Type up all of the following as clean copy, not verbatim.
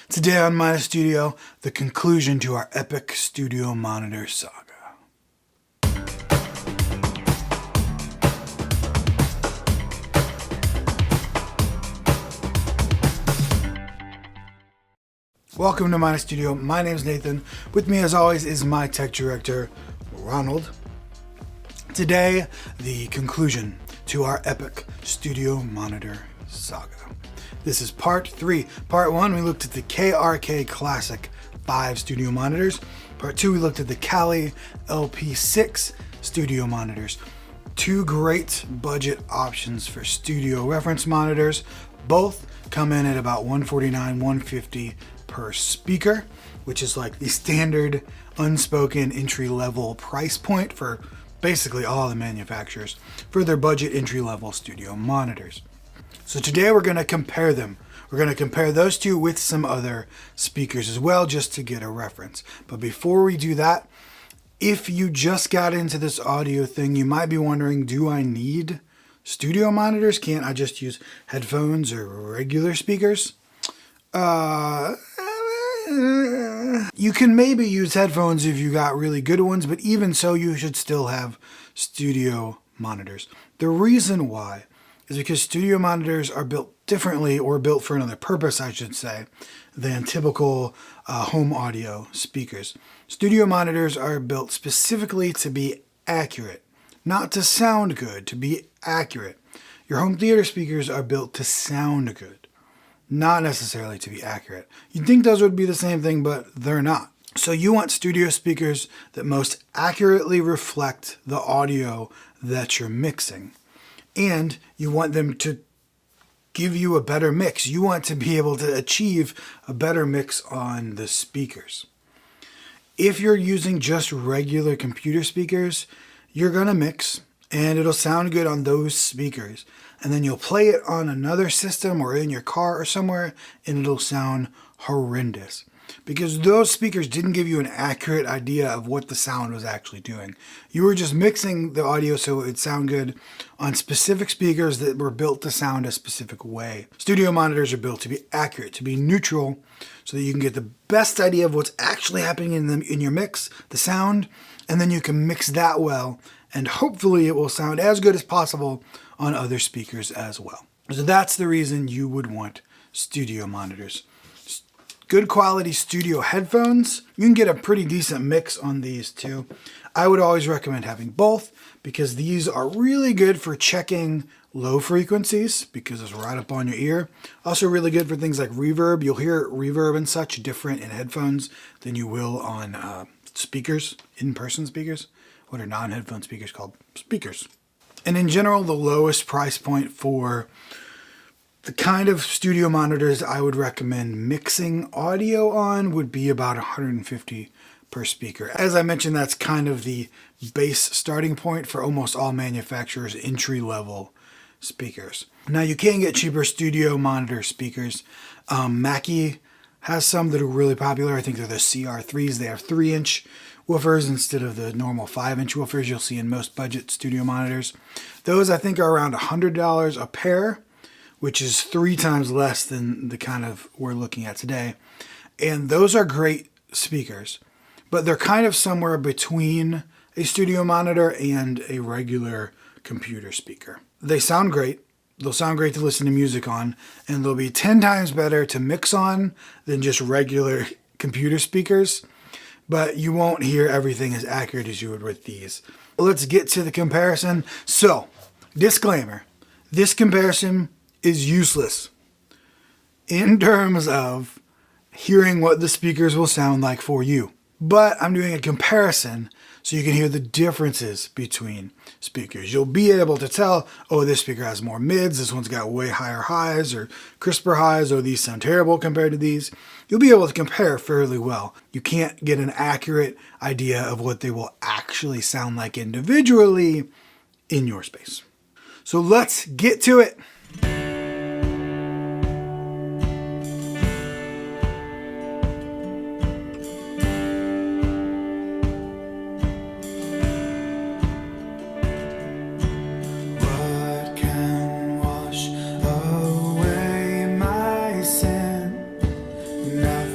Today on Mina Studio, the conclusion to our epic studio monitor saga. Welcome to Mina Studio. My name is Nathan. With me as always is my tech director, Ronald. Today, the conclusion to our epic studio monitor saga. This is part 3. Part 1, we looked at the KRK Classic 5 studio monitors. Part 2, we looked at the Kali LP6 studio monitors. Two great budget options for studio reference monitors. Both come in at about $149, $150 per speaker, which is like the standard unspoken entry-level price point for basically all the manufacturers for their budget entry-level studio monitors. So today we're going to compare them. We're going to compare those two with some other speakers as well, just to get a reference. But before we do that, if you just got into this audio thing, you might be wondering, do I need studio monitors? Can't I just use headphones or regular speakers? You can maybe use headphones if you got really good ones, but even so, you should still have studio monitors. The reason why is because studio monitors are built differently, or built for another purpose, I should say, than typical home audio speakers. Studio monitors are built specifically to be accurate, not to sound good, to be accurate. Your home theater speakers are built to sound good, not necessarily to be accurate. You'd think those would be the same thing, but they're not. So you want studio speakers that most accurately reflect the audio that you're mixing. And you want them to give you a better mix. You want to be able to achieve a better mix on the speakers. If you're using just regular computer speakers, you're going to mix and it'll sound good on those speakers. And then you'll play it on another system or in your car or somewhere and it'll sound horrendous. Because those speakers didn't give you an accurate idea of what the sound was actually doing. You were just mixing the audio so it would sound good on specific speakers that were built to sound a specific way. Studio monitors are built to be accurate, to be neutral, so that you can get the best idea of what's actually happening in your mix, the sound, and then you can mix that well, and hopefully it will sound as good as possible on other speakers as well. So that's the reason you would want studio monitors. Good quality studio headphones. You can get a pretty decent mix on these too. I would always recommend having both because these are really good for checking low frequencies because it's right up on your ear. Also really good for things like reverb. You'll hear reverb and such different in headphones than you will on speakers, in-person speakers. What are non-headphone speakers called? Speakers. And in general, the lowest price point for the kind of studio monitors I would recommend mixing audio on would be about $150 per speaker. As I mentioned, that's kind of the base starting point for almost all manufacturers' entry-level speakers. Now you can get cheaper studio monitor speakers. Mackie has some that are really popular. I think they're the CR3s. They have 3-inch woofers instead of the normal 5-inch woofers you'll see in most budget studio monitors. Those I think are around $100 a pair, which is 3 times less than the kind of we're looking at today. And those are great speakers, but they're kind of somewhere between a studio monitor and a regular computer speaker. They sound great. They'll sound great to listen to music on, and they'll be 10 times better to mix on than just regular computer speakers, but you won't hear everything as accurate as you would with these. Let's get to the comparison. So, disclaimer, this comparison is useless in terms of hearing what the speakers will sound like for you. But I'm doing a comparison so you can hear the differences between speakers. You'll be able to tell, oh, this speaker has more mids, this one's got way higher highs or crisper highs, or these sound terrible compared to these. You'll be able to compare fairly well. You can't get an accurate idea of what they will actually sound like individually in your space. So let's get to it. Nothing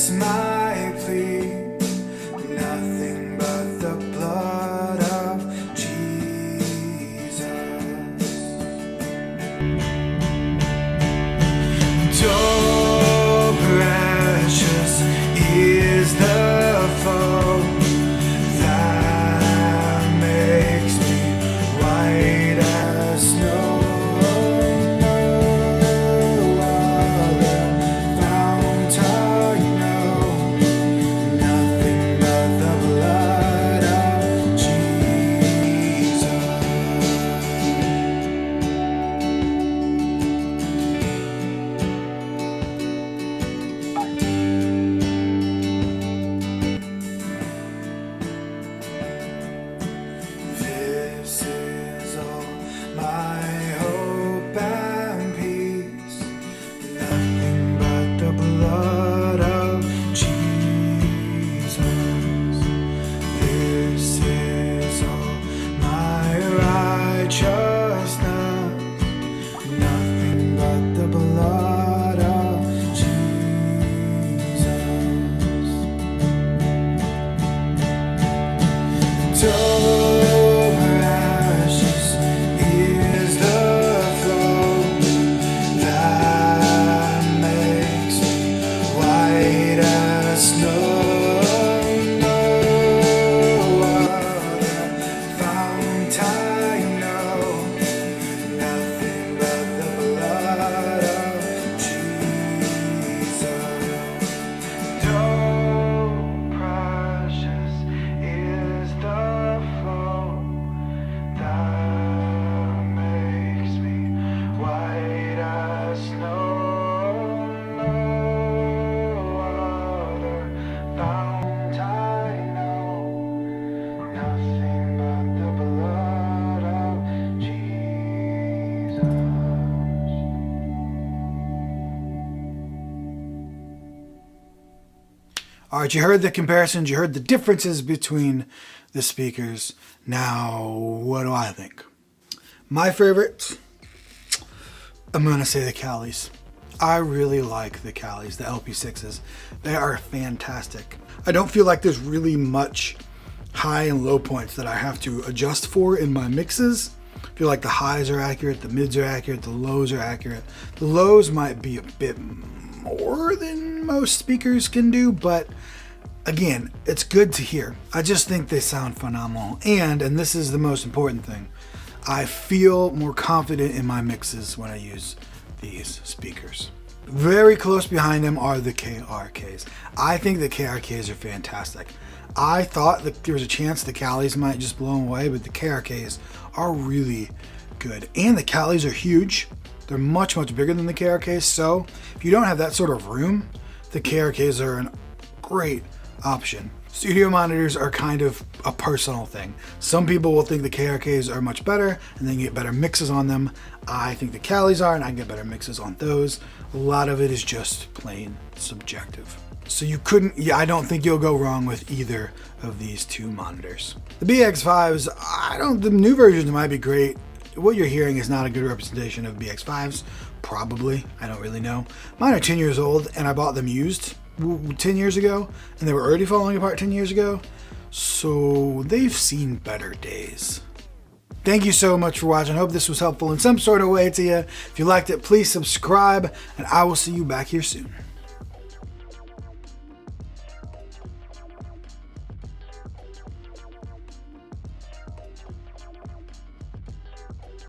Precious my plea, nothing but the blood of Jesus. Oh, precious is the flow that makes me white as snow. All right, you heard the comparisons, you heard the differences between the speakers. Now, what do I think? My favorite, I'm going to say the Callies. I really like the Callies, the LP6s. They are fantastic. I don't feel like there's really much high and low points that I have to adjust for in my mixes. I feel like the highs are accurate, the mids are accurate, the lows are accurate. The lows might be a bit more than most speakers can do, but again, it's good to hear. I just think they sound phenomenal. And this is the most important thing, I feel more confident in my mixes when I use these speakers. Very close behind them are the KRKs. I think the KRKs are fantastic. I thought that there was a chance the Callies might just blow them away, but the KRKs are really good. And the Callies are huge. They're much, much bigger than the KRKs. So if you don't have that sort of room, the KRKs are a great option. Studio monitors are kind of a personal thing. Some people will think the KRKs are much better and then get better mixes on them. I think the Callies are, and I can get better mixes on those. A lot of it is just plain subjective. So you couldn't, I don't think you'll go wrong with either of these two monitors. The BX5s, the new versions might be great. What you're hearing is not a good representation of BX5s, probably, I don't really know. Mine are 10 years old and I bought them used 10 years ago and they were already falling apart 10 years ago. So they've seen better days. Thank you so much for watching. I hope this was helpful in some sort of way to you. If you liked it, please subscribe and I will see you back here soon.